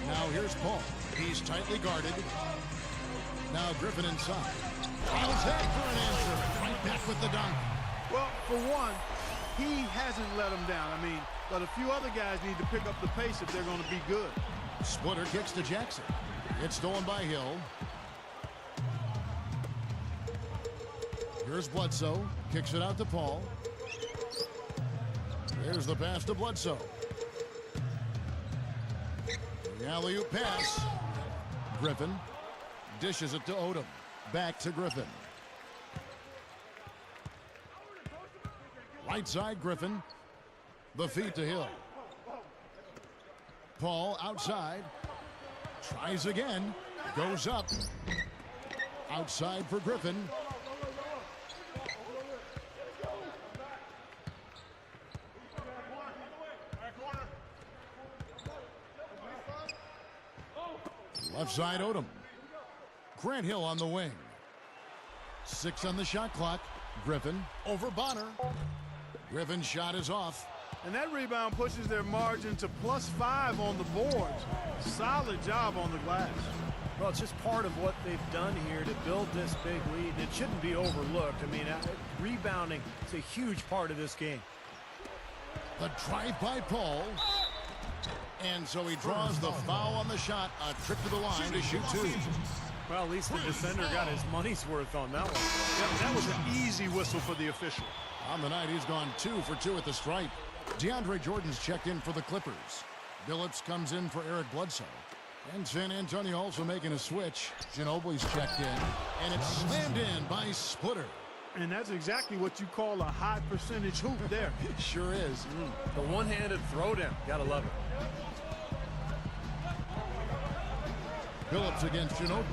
Now here's Paul. He's tightly guarded. Now Griffin inside. How's that for an answer? Right back with the dunk. Well, for one, he hasn't let them down. I mean, but a few other guys need to pick up the pace if they're going to be good. Splitter kicks to Jackson. It's stolen by Hill. Here's Bledsoe. Kicks it out to Paul. There's the pass to Bledsoe. The alley-oop pass. Griffin dishes it to Odom. Back to Griffin. Right side, Griffin. The feed to Hill. Paul outside. Tries again. Goes up. Outside for Griffin. Left side, Odom. Grant Hill on the wing. 6 on the shot clock. Griffin over Bonner. Griffin's shot is off. And that rebound pushes their margin to +5 on the boards. Solid job on the glass. Well, it's just part of what they've done here to build this big lead. It shouldn't be overlooked. I mean, rebounding is a huge part of this game. The drive by Paul. And so he draws the foul on the shot. A trip to the line to shoot 2. Well, at least the defender got his money's worth on that one. Yep, that was an easy whistle for the official. On the night, he's gone 2 for 2 at the stripe. DeAndre Jordan's checked in for the Clippers. Billups comes in for Eric Bledsoe. And San Antonio also making a switch. Ginobili's checked in. And it's slammed in by Splitter. And that's exactly what you call a high percentage hoop there. It sure is. The one-handed throwdown. Gotta love it. Billups against Ginobili.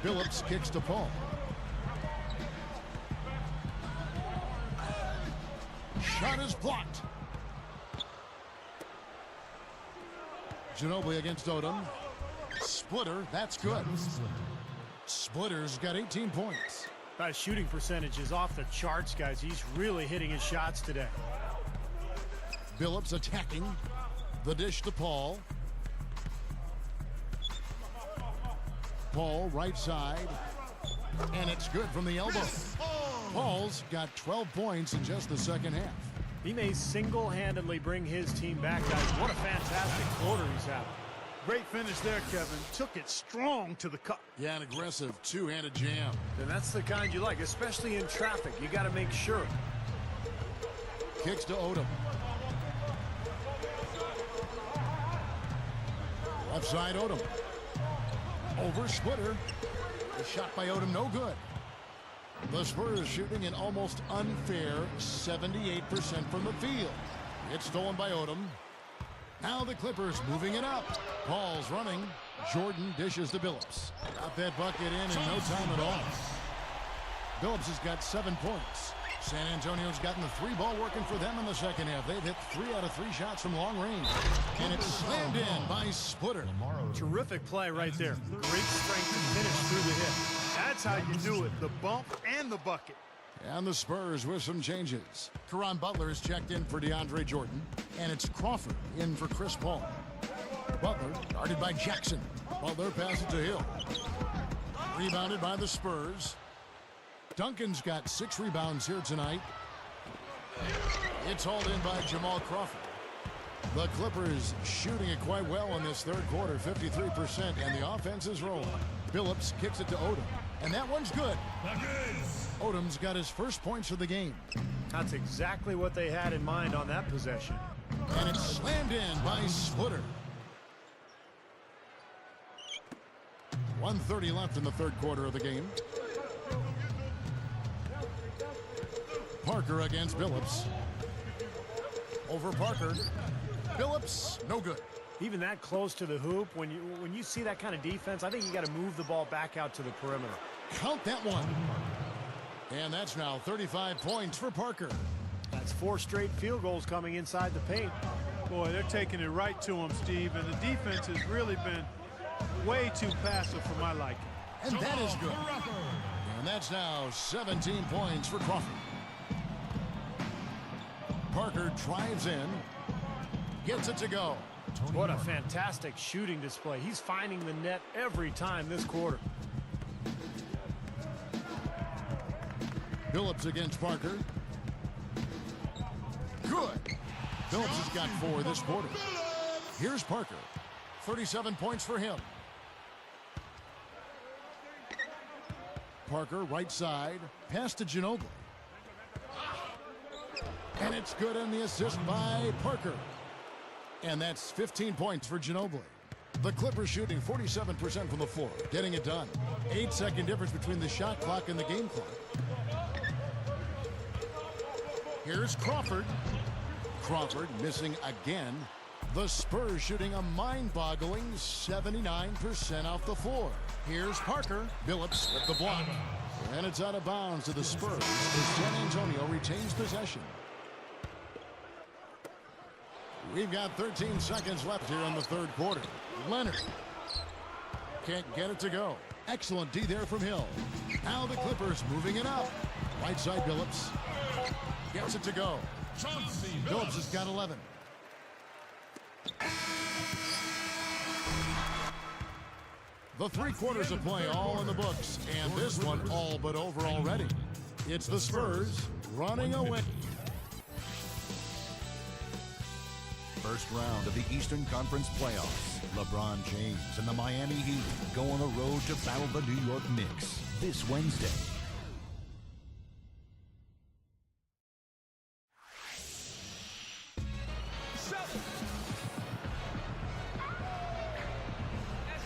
Billups kicks to Paul. Shot is blocked. Ginobili against Odom. Splitter, that's good. Splitter's got 18 points. His shooting percentage is off the charts, guys. He's really hitting his shots today. Billups attacking. The dish to Paul. Paul right side. And it's good from the elbow. Paul's got 12 points in just the second half. He may single-handedly bring his team back, guys. What a fantastic quarter he's having. Great finish there, Kevin. Took it strong to the cup. Yeah, an aggressive two-handed jam. And that's the kind you like, especially in traffic. You got to make sure. Kicks to Odom. Left side, Odom. Over Splitter. The shot by Odom, no good. The Spurs shooting an almost unfair 78% from the field. It's stolen by Odom. Now the Clippers moving it up. Paul's running. Jordan dishes to Billups. Got that bucket in no time at all. Billups has got 7 points. San Antonio's gotten the 3-ball working for them in the second half. They've hit 3 out of 3 shots from long range. And it's slammed in by Splitter. Terrific play right there. Great strength to finish through the hit. That's how you do it, the bump and the bucket. And the Spurs with some changes. Caron Butler is checked in for DeAndre Jordan. And it's Crawford in for Chris Paul. Butler guarded by Jackson. Butler passes to Hill. Rebounded by the Spurs. Duncan's got 6 rebounds here tonight. It's hauled in by Jamal Crawford. The Clippers shooting it quite well in this third quarter, 53%, and the offense is rolling. Billups kicks it to Odom, and that one's good. Odom's got his first points of the game. That's exactly what they had in mind on that possession. And it's slammed in by Splitter. 1:30 left in the third quarter of the game. Parker against Billups. Over Parker. Billups, no good. Even that close to the hoop, when you see that kind of defense, I think you got to move the ball back out to the perimeter. Count that one. And that's now 35 points for Parker. That's 4 straight field goals coming inside the paint. Boy, they're taking it right to him, Steve, and the defense has really been way too passive for my liking. And that is good. And that's now 17 points for Crawford. Parker drives in, gets it to go. What a fantastic shooting display. He's finding the net every time this quarter. Billups against Parker. Good. Billups has got 4 this quarter. Here's Parker. 37 points for him. Parker, right side. Pass to Ginobili. And it's good in the assist by Parker. And that's 15 points for Ginobili. The Clippers shooting 47% from the floor, getting it done. 8-second difference between the shot clock and the game clock. Here's Crawford. Crawford missing again. The Spurs shooting a mind-boggling 79% off the floor. Here's Parker. Billups with the block. And it's out of bounds to the Spurs as San Antonio retains possession. We've got 13 seconds left here in the third quarter. Leonard can't get it to go. Excellent D there from Hill. Now the Clippers moving it up. Right side Billups. Gets it to go. Billups has got 11. The 3 quarters of play all in the books. And this one all but over already. It's the Spurs running away. First round of the Eastern Conference playoffs. LeBron James and the Miami Heat go on the road to battle the New York Knicks this Wednesday.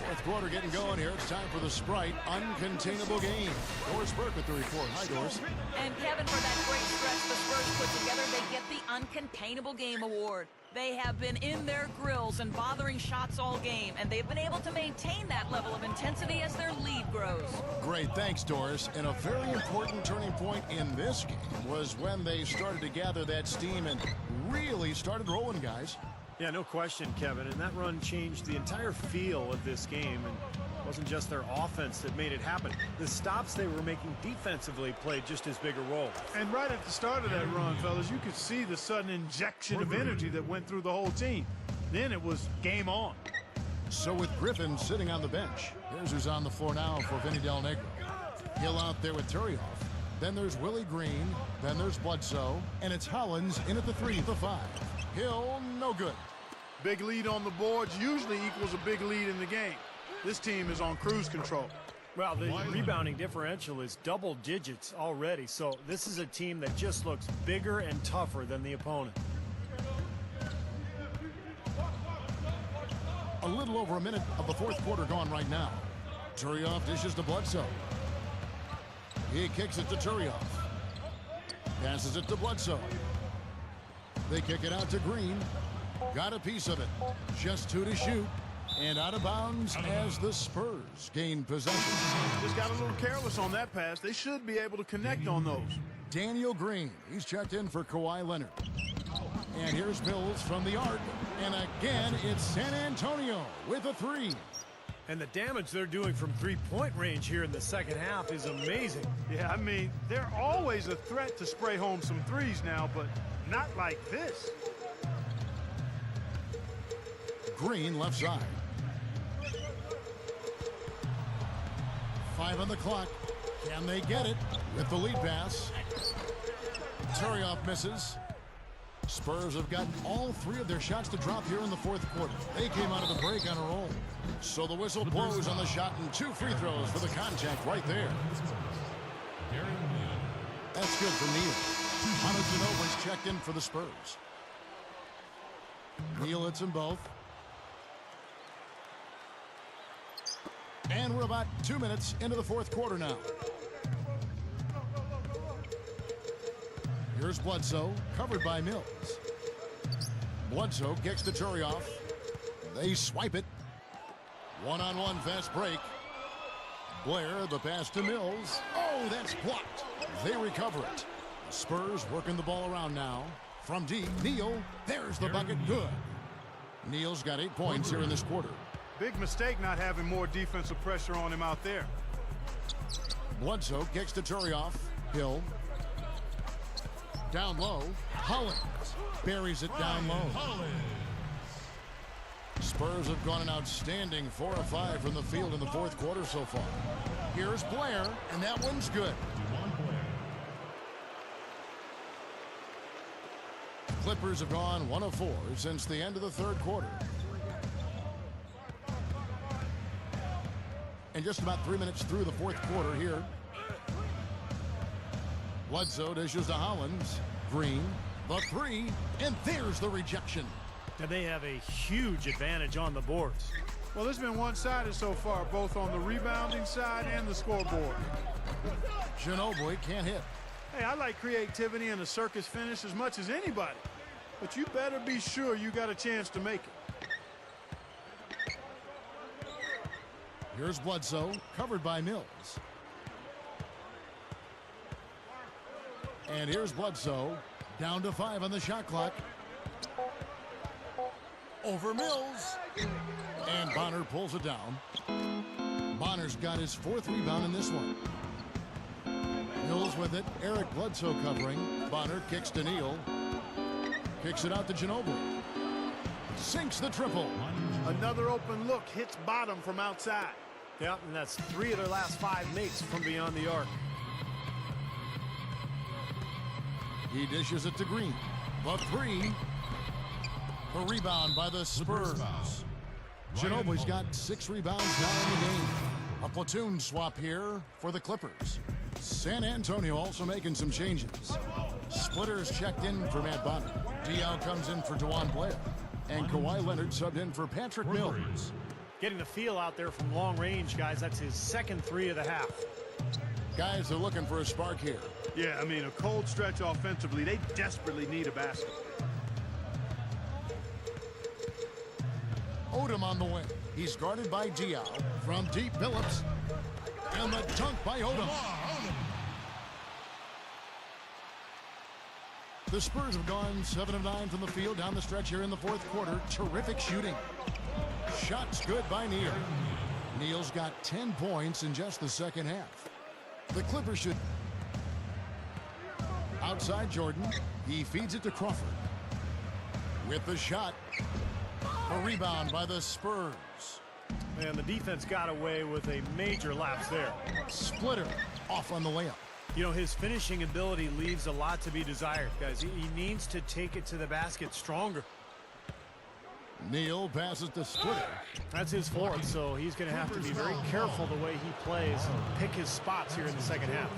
Fourth quarter getting going here. It's time for the Sprite Uncontainable Game. Doris Burke with the report. Hi, Doris. And Kevin, for that great stretch the Spurs put together, they get the Uncontainable Game award. They have been in their grills and bothering shots all game, and they've been able to maintain that level of intensity as their lead grows. Great, thanks, Doris. And a very important turning point in this game was when they started to gather that steam and really started rolling, guys. Yeah, no question, Kevin. And that run changed the entire feel of this game. And it wasn't just their offense that made it happen. The stops they were making defensively played just as big a role. And right at the start of that run, fellas, you could see the sudden injection of energy that went through the whole team. Then it was game on. So with Griffin sitting on the bench, here's who's on the floor now for Vinny Del Negro. Hill out there with Turioff. Then there's Willie Green. Then there's Bledsoe. And it's Hollins in at the 3, the 5. Hill, no good. Big lead on the boards usually equals a big lead in the game. This team is on cruise control. Well, the rebounding differential is double digits already, so this is a team that just looks bigger and tougher than the opponent. little over a minute of the fourth quarter gone right now. Turioff dishes to Bledsoe. He kicks it to Turioff. Passes it to Bledsoe. They kick it out to Green. Got a piece of it. Just 2 to shoot. And out of bounds as the Spurs gain possession. Just got a little careless on that pass. They should be able to connect on those. Daniel Green. He's checked in for Kawhi Leonard. And here's Mills from the arc. And again, it's San Antonio with a 3. And the damage they're doing from three-point range here in the second half is amazing. Yeah, I mean, they're always a threat to spray home some threes now, but not like this. Green left side. 5 on the clock. Can they get it with the lead pass? Turioff misses. Spurs have gotten all 3 of their shots to drop here in the fourth quarter. They came out of the break on a roll. So the whistle blows on the shot and 2 free throws for the contact right there. That's good for Neal. Ginobili's checked in for the Spurs. Neal hits them both. And we're about 2 minutes into the fourth quarter now. Here's Bledsoe, covered by Mills. Bledsoe kicks to Turioff. They swipe it. One-on-one fast break. Blair, the pass to Mills. Oh, that's blocked. They recover it. The Spurs working the ball around now. From deep, Neal. There's the bucket. Good. Neal's got 8 points here in this quarter. Big mistake not having more defensive pressure on him out there. Bledsoe kicks to Turioff. Hill. Down low. Hollins buries it down low. Spurs have gone an outstanding 4 of 5 from the field in the fourth quarter so far. Here's Blair, and that one's good. Clippers have gone 1 of 4 since the end of the third quarter. And just about 3 minutes through the fourth quarter here. Bledsoe dishes to Hollins. Green, the 3, and there's the rejection. And they have a huge advantage on the boards. Well, it's been one-sided so far, both on the rebounding side and the scoreboard. Ginobili can't hit. Hey, I like creativity and a circus finish as much as anybody. But you better be sure you got a chance to make it. Here's Bledsoe, covered by Mills. And here's Bledsoe, down to 5 on the shot clock. Over Mills. And Bonner pulls it down. Bonner's got his 4th rebound in this one. Mills with it. Eric Bledsoe covering. Bonner kicks to Neal. Kicks it out to Ginobili. Sinks the triple. Another open look, hits bottom from outside. Yep, and that's 3 of their last 5 makes from beyond the arc. He dishes it to Green. The 3. The rebound by the Spurs. Ginobili's got 6 rebounds now in the game. A platoon swap here for the Clippers. San Antonio also making some changes. Splitters checked in for Matt Bonner. Diaw comes in for DeJuan Blair. And Kawhi Leonard subbed in for Patrick Mills. Getting the feel out there from long range, guys. That's his 2nd 3 of the half. Guys are looking for a spark here. Yeah, I mean, a cold stretch offensively. They desperately need a basket. Odom on the wing. He's guarded by Diaw. From deep, Phillips. And the dunk by Odom. The Spurs have gone 7 of 9 from the field down the stretch here in the fourth quarter. Terrific shooting. Shots good by Neal. Neal's got 10 points in just the second half. The Clippers should... Outside Jordan. He feeds it to Crawford. With the shot. A rebound by the Spurs. And the defense got away with a major lapse there. Splitter off on the layup. You know, his finishing ability leaves a lot to be desired, guys. He needs to take it to the basket stronger. Neal passes to Splitter. That's his 4th, so he's going to have to be very careful the way he plays and pick his spots here in the second half.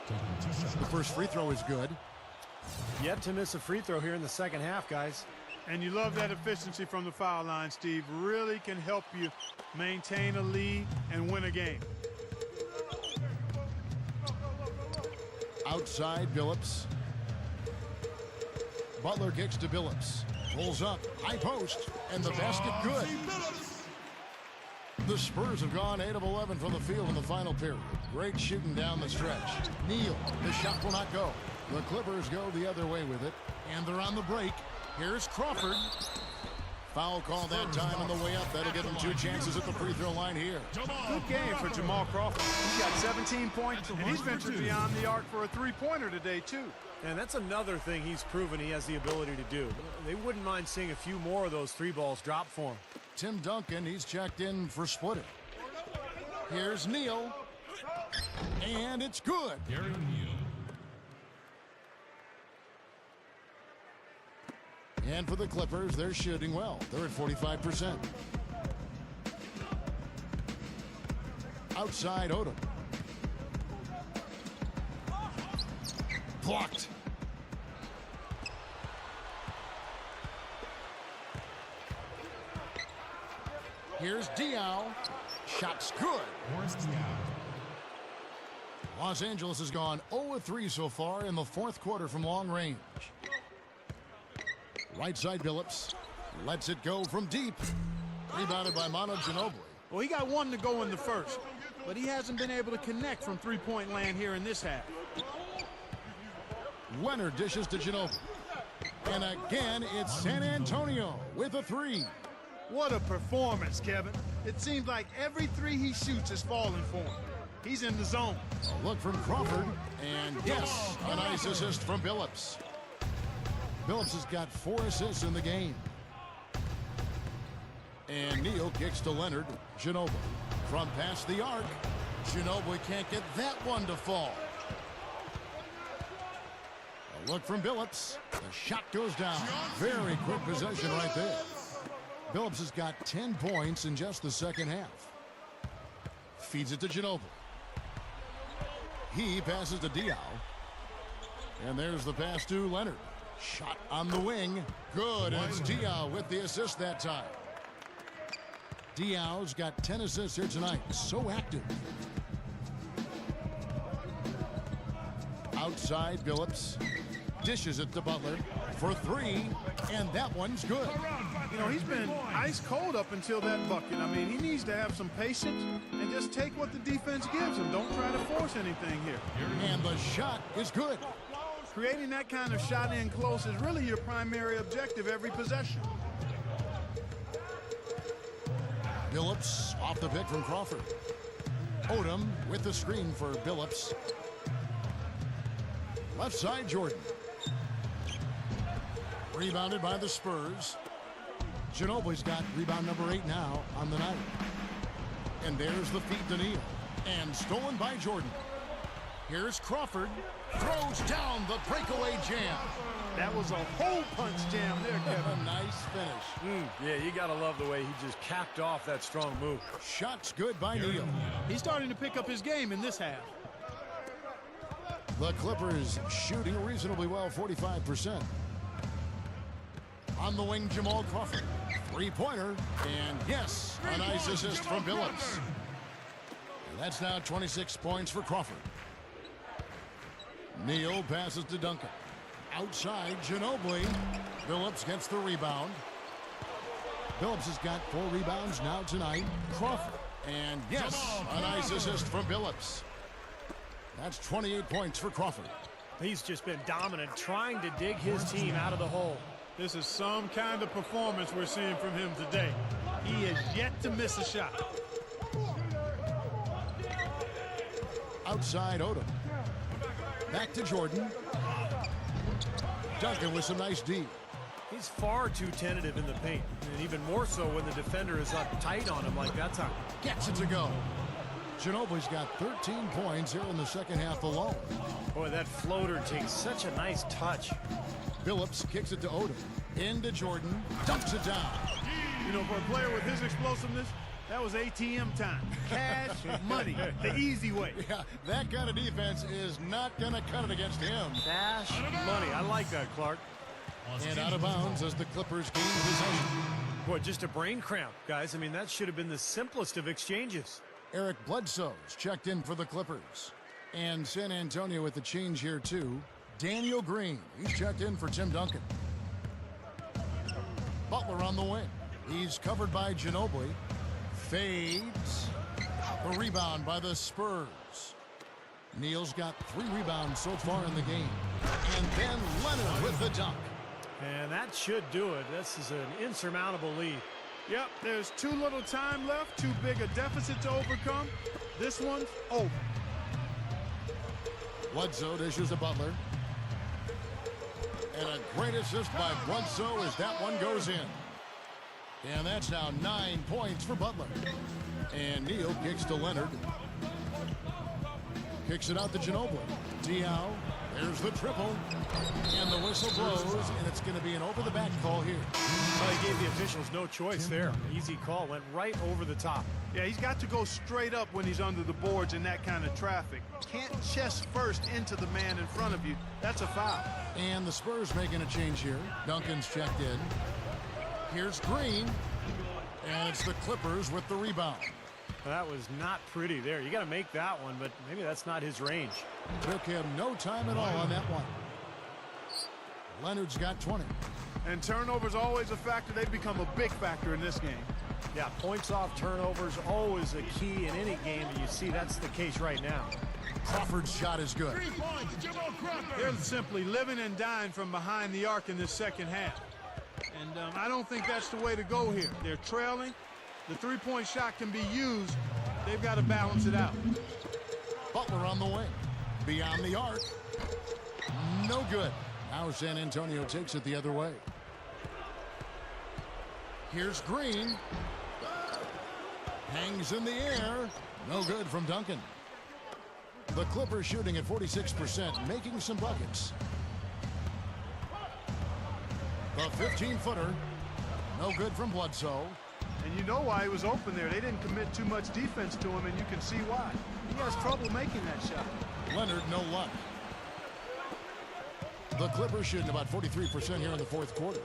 The first free throw is good. Yet to miss a free throw here in the second half, guys. And you love that efficiency from the foul line, Steve. Really can help you maintain a lead and win a game. Outside, Billups. Butler kicks to Billups. Pulls up, high post, and the basket good. The Spurs have gone 8 of 11 from the field in the final period. Great shooting down the stretch. Neal, the shot will not go. The Clippers go the other way with it, and they're on the break. Here's Crawford. Foul call that time on the way up. That'll give him 2 chances at the free throw line here. Good game for Jamal Crawford. He's got 17 points, and he's ventured beyond the arc for a three-pointer today, too. And that's another thing he's proven he has the ability to do. They wouldn't mind seeing a few more of those 3 balls drop for him. Tim Duncan, he's checked in for splitting. Here's Neal. And it's good. And for the Clippers, they're shooting well. They're at 45%. Outside, Odom. Blocked. Here's Diaw. Shot's good. Los Angeles has gone 0-3 so far in the fourth quarter from long range. Right side, Billups. Lets it go from deep. Rebounded by Manu Ginobili. Well, he got 1 to go in the first, but he hasn't been able to connect from three-point land here in this half. Leonard dishes to Ginobili. And again, it's San Antonio with a 3. What a performance, Kevin. It seems like every 3 he shoots is falling for him. He's in the zone. A look from Crawford. And yes, a nice assist from Billups. Billups has got 4 assists in the game. And Neal kicks to Leonard. Ginobili from past the arc. Ginobili can't get that one to fall. A look from Billups. The shot goes down. Very quick possession right there. Billups has got 10 points in just the second half. Feeds it to Ginobili. He passes to Diaw. And there's the pass to Leonard. Shot on the wing. Good. And it's Diaw with the assist that time. Diaw's got 10 assists here tonight. So active. Outside, Billups dishes it to Butler for 3, and that one's good. You know, he's been ice cold up until that bucket. I mean, he needs to have some patience and just take what the defense gives him. Don't try to force anything here. And the shot is good. Creating that kind of shot in close is really your primary objective every possession. Billups off the pick from Crawford. Odom with the screen for Billups. Left side, Jordan. Rebounded by the Spurs. Ginobili's got rebound number 8 now on the night. And there's the feed to Neal. And stolen by Jordan. Here's Crawford. Throws down the breakaway jam. That was a hole punch jam there, Kevin. Nice finish. Yeah, you got to love the way he just capped off that strong move. Shot's good by Neal. He's starting to pick up his game in this half. The Clippers shooting reasonably well, 45%. On the wing, Jamal Crawford. 3-pointer. And yes, a nice assist from Billups. And that's now 26 points for Crawford. Neal passes to Duncan. Outside, Ginobili. Billups gets the rebound. Billups has got 4 rebounds now tonight. Crawford. And yes, a nice assist from Billups. That's 28 points for Crawford. He's just been dominant, trying to dig his team out of the hole. This is some kind of performance we're seeing from him today. He has yet to miss a shot. Outside, Odom. Back to Jordan. Duncan with some nice D. He's far too tentative in the paint, and even more so when the defender is up tight on him like that time. Gets it to go. Ginobili's got 13 points here in the second half alone. Boy, that floater takes such a nice touch. Billups kicks it to Odom. Into Jordan. Dumps it down. You know, for a player with his explosiveness, That was ATM time. Cash money, the easy way. Yeah, that kind of defense is not going to cut it against him. Cash money. I like that, Clark. And out of bounds as the Clippers gain possession. Boy, just a brain cramp, guys. I mean, that should have been the simplest of exchanges. Eric Bledsoe's checked in for the Clippers. And San Antonio with the change here, too. Daniel Green, he's checked in for Tim Duncan. Butler on the wing. He's covered by Ginobili. Fades. The rebound by the Spurs. Neal's got 3 rebounds so far in the game. And then Leonard with the dunk. And that should do it. This is an insurmountable lead. Yep, there's too little time left, too big a deficit to overcome. This one's over. Bledsoe dishes to Butler. And a great assist by Bledsoe as that one goes in. And that's now 9 points for Butler. And Neal kicks to Leonard. Kicks it out to Ginobili. Diao, there's the triple. And the whistle blows, and it's going to be an over-the-back call here. Well, he gave the officials no choice there. Easy call, went right over the top. Yeah, he's got to go straight up when he's under the boards in that kind of traffic. Can't chest first into the man in front of you. That's a foul. And the Spurs making a change here. Duncan's checked in. Here's Green. And it's the Clippers with the rebound. That was not pretty there. You got to make that one, but maybe that's not his range. Took him no time at all on that one. Leonard's got 20. And turnovers always a factor. They've become a big factor in this game. Yeah, points off turnovers always a key in any game, and you see that's the case right now. Crawford's shot is good. They're simply living and dying from behind the arc in this second half. And I don't think that's the way to go here. They're trailing. The three-point shot can be used. They've got to balance it out. Butler on the wing. Beyond the arc. No good. Now San Antonio takes it the other way. Here's Green. Hangs in the air. No good from Duncan. The Clippers shooting at 46%, making some buckets. The 15-footer. No good from Bledsoe. And you know why he was open there. They didn't commit too much defense to him, and you can see why. He has trouble making that shot. Leonard, no luck. The Clippers shooting about 43% here in the fourth quarter.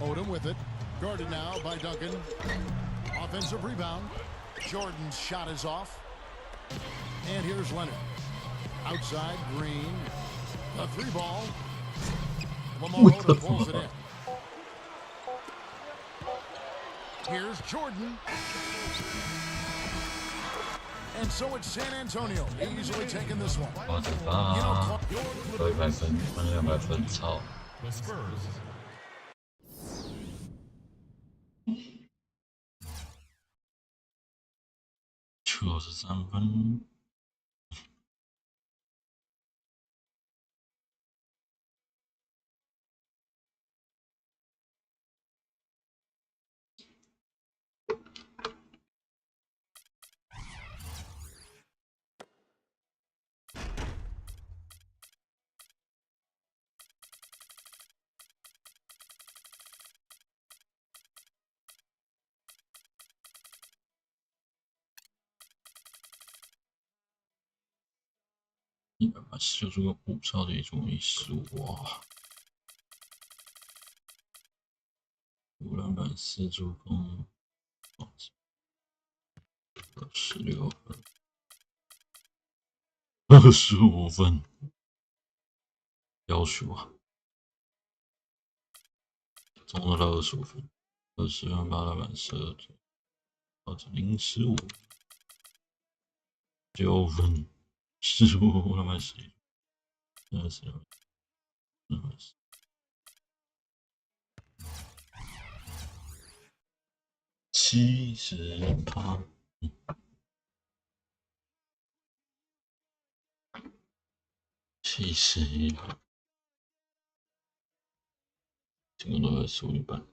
Odom with it. Guarded now by Duncan. Offensive rebound. Jordan's shot is off. And here's Leonard. Outside, Green. The 3-ball. Lamar Odom pulls it in. Here's Jordan. And so it's San Antonio easily taking this one. 我的妈！得100分，换200分，操！ The Spurs. 93分。180就这个补超的一种意思，哇！5篮板4助攻，16分，25分，要求啊！总共到25分，20分8篮板12助，015，9分。15篮板11，20篮板10。78，71，这个都25一半。